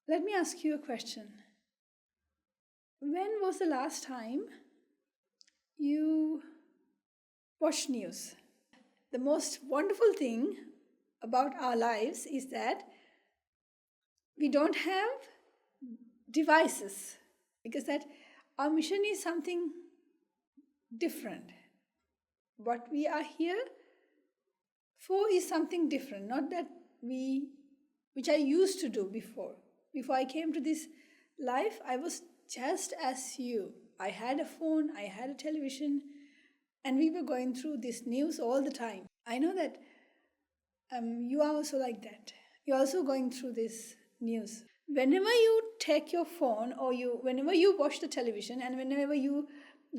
Let me ask you a question. When was the last time you watched news? The most wonderful thing about our lives is that we don't have devices, because that our mission is something different. What we are here for is something different, not that which I used to do before. Before I came to this life, I was just as you. I had a phone, I had a television, and we were going through this news all the time. I know that you are also like that. You're also going through this news. Whenever you take your phone or whenever you watch the television and whenever you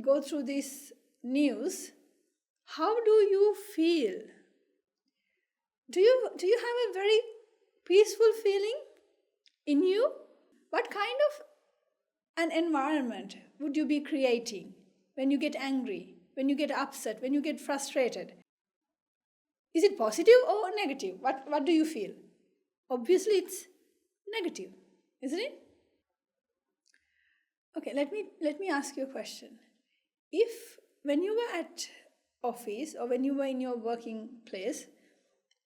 go through this news, how do you feel? Do you have a very peaceful feeling in you? What kind of an environment would you be creating when you get angry, when you get upset, when you get frustrated? Is it positive or negative? What do you feel? Obviously, it's negative, isn't it? Okay, let me ask you a question. If when you were at office or when you were in your working place,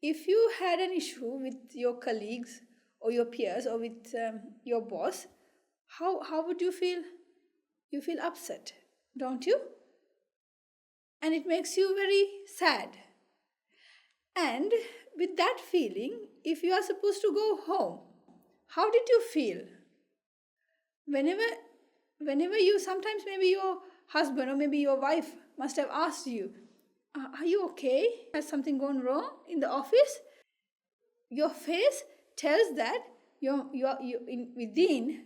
if you had an issue with your colleagues or your peers or with your boss, how would you feel? You feel upset, don't you? And it makes you very sad. And with that feeling, if you are supposed to go home, how did you feel? Whenever you, sometimes maybe your husband or maybe your wife must have asked you, are you okay? Has something gone wrong in the office? Your face tells that within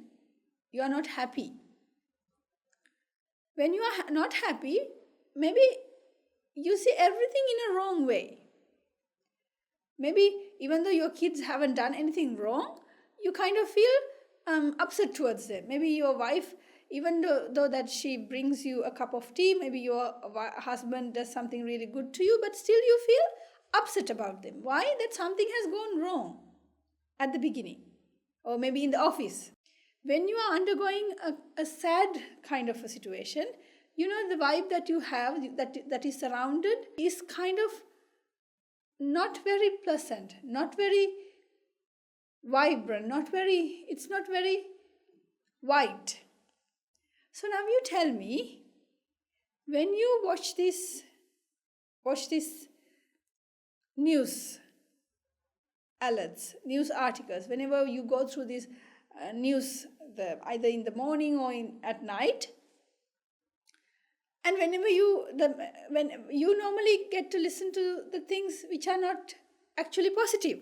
you are not happy. When you are not happy, maybe you see everything in a wrong way. Maybe even though your kids haven't done anything wrong, you kind of feel upset towards them. Maybe your wife, even though that she brings you a cup of tea, maybe your husband does something really good to you, but still you feel upset about them. Why? That something has gone wrong at the beginning, or maybe in the office. When you are undergoing a sad kind of a situation, you know, the vibe that you have, that is surrounded, is kind of not very pleasant, not very vibrant, it's not very white. So now you tell me, when you watch this news alerts, news articles, whenever you go through this news, either in the morning or at night, and when you normally get to listen to the things which are not actually positive,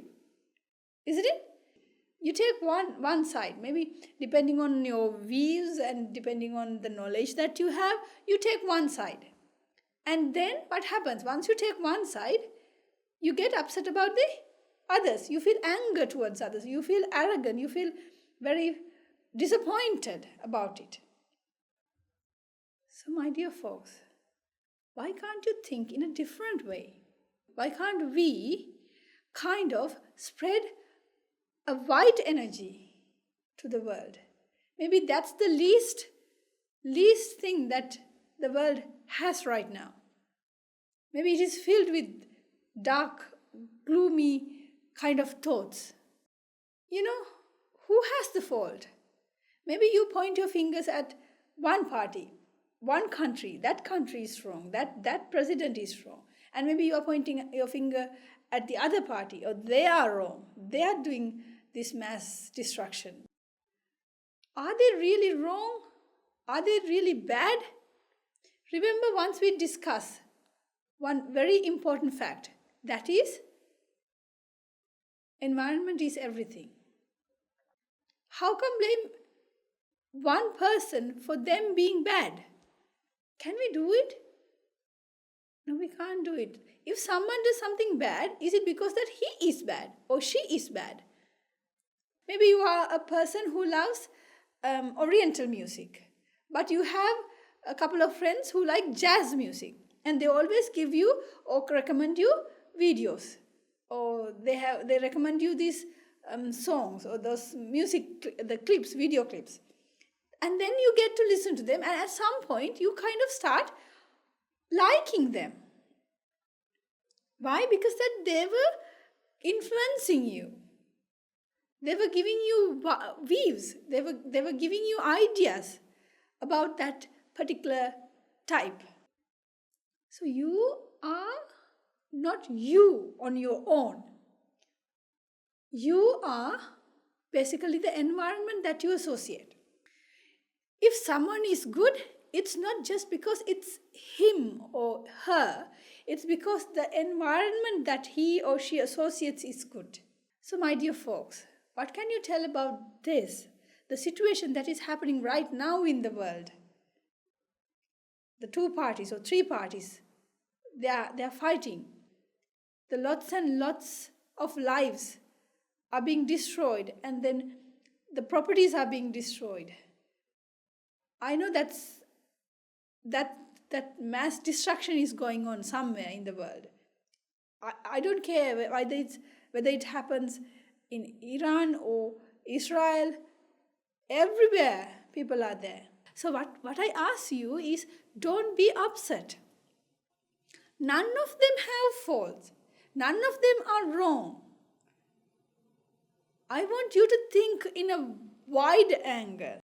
isn't it? You take one side, maybe depending on your views and depending on the knowledge that you have, you take one side. And then what happens? Once you take one side, you get upset about the others. You feel anger towards others. You feel arrogant. You feel very disappointed about it. So, my dear folks, why can't you think in a different way? Why can't we kind of spread a white energy to the world? Maybe that's the least thing that the world has right now. Maybe it is filled with dark, gloomy kind of thoughts. You know, who has the fault? Maybe you point your fingers at one party, one country. That country is wrong. That president is wrong. And maybe you are pointing your finger at the other party, or they are wrong. They are doing this mass destruction. Are they really wrong? Are they really bad? Remember, once we discuss one very important fact, that is, environment is everything. How come blame one person for them being bad? Can we do it? No, we can't do it. If someone does something bad, is it because that he is bad or she is bad? Maybe you are a person who loves Oriental music, but you have a couple of friends who like jazz music, and they always give you or recommend you videos, or they recommend you these songs or those music, the clips, video clips. And then you get to listen to them, and at some point you kind of start liking them. Why? Because that they were influencing you. They were giving you views. They were giving you ideas about that particular type. So you are not you on your own. You are basically the environment that you associate. If someone is good, it's not just because it's him or her. It's because the environment that he or she associates is good. So my dear folks, what can you tell about this? The situation that is happening right now in the world. The 2 parties or 3 parties, they are fighting. The lots and lots of lives are being destroyed, and then the properties are being destroyed. I know that mass destruction is going on somewhere in the world. I don't care whether it happens in Iran or Israel. Everywhere people are there. So what I ask you is, don't be upset. None of them have faults. None of them are wrong. I want you to think in a wide angle.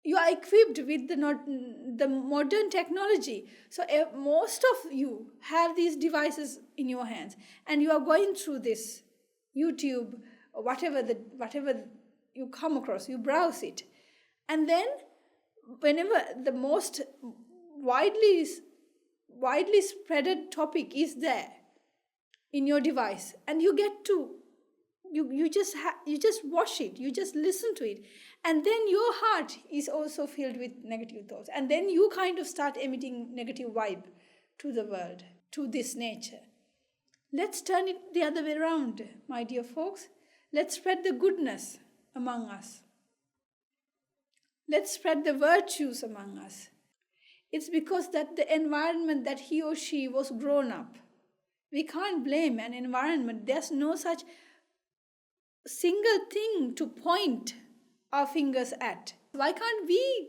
You are equipped with the modern technology. So most of you have these devices in your hands, and you are going through this YouTube or whatever you come across, you browse it. And then whenever the most widely spreaded topic is there in your device, and you get to you just watch it, you just listen to it, and then your heart is also filled with negative thoughts, and then you kind of start emitting negative vibe to the world, to this nature. Let's turn it the other way around, my dear folks. Let's spread the goodness among us. Let's spread the virtues among us. It's because that the environment that he or she was grown up. We can't blame an environment. There's no such single thing to point our fingers at. Why can't we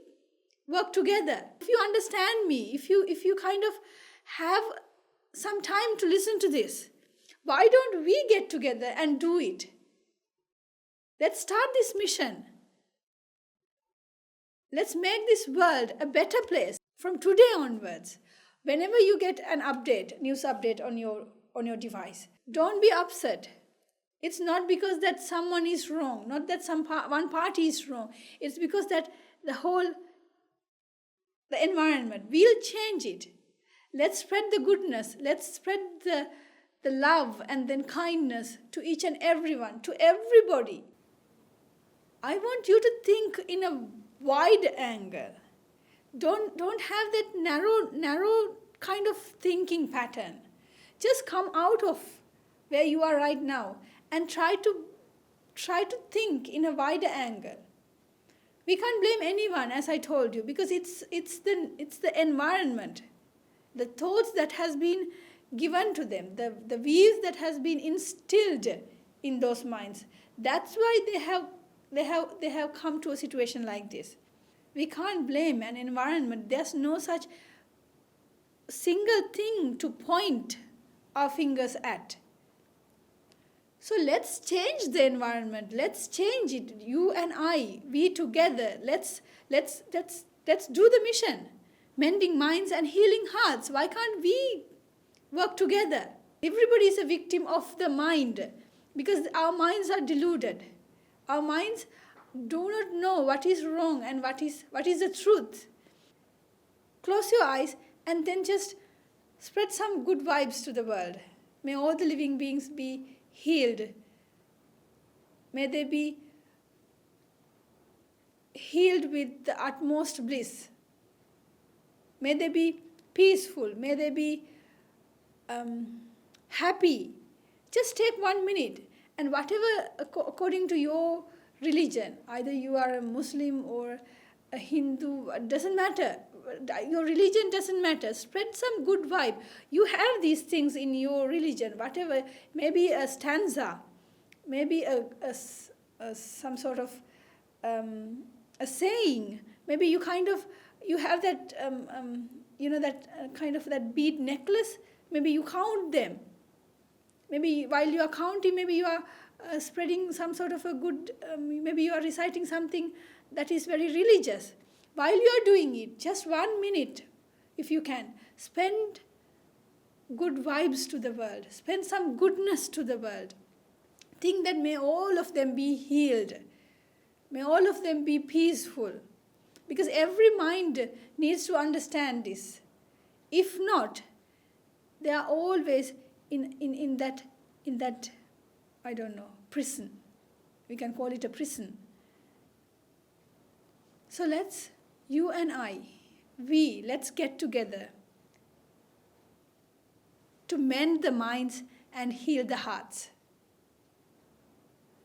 work together? If you understand me, if you kind of have some time to listen to this, why don't we get together and do it? Let's start this mission. Let's make this world a better place from today onwards. Whenever you get an update, news update on your device, don't be upset. It's not because that someone is wrong, not that one party is wrong. It's because that the environment, we'll change it. Let's spread the goodness. Let's spread the love and then kindness to each and everyone, to everybody. I want you to think in a wide angle. Don't have that narrow kind of thinking pattern. Just come out of where you are right now and try to think in a wider angle. We can't blame anyone, as I told you, because it's the environment, the thoughts that has been given to them, the views that has been instilled in those minds. That's why they have come to a situation like this. We can't blame an environment. There's no such single thing to point our fingers at. So let's change the environment. Let's change it. You and I, we together. Let's do the mission. Mending minds and healing hearts. Why can't we work together? Everybody is a victim of the mind because our minds are deluded. Our minds do not know what is wrong and what is the truth. Close your eyes and then just spread some good vibes to the world. May all the living beings be healed. May they be healed with the utmost bliss. May they be peaceful. May they be happy. Just take 1 minute and whatever according to your religion, either you are a Muslim or a Hindu, doesn't matter. Your religion doesn't matter. Spread some good vibe. You have these things in your religion, whatever, maybe a stanza, maybe some sort of a saying. Maybe you have that that kind of that bead necklace. Maybe you count them. Maybe while you are counting, maybe you are spreading some sort of a good. Maybe you are reciting something that is very religious. While you are doing it, just 1 minute, if you can, spend good vibes to the world. Spend some goodness to the world. Think that may all of them be healed. May all of them be peaceful. Because every mind needs to understand this. If not, they are always in that, I don't know, prison. We can call it a prison. So you and I, let's get together to mend the minds and heal the hearts.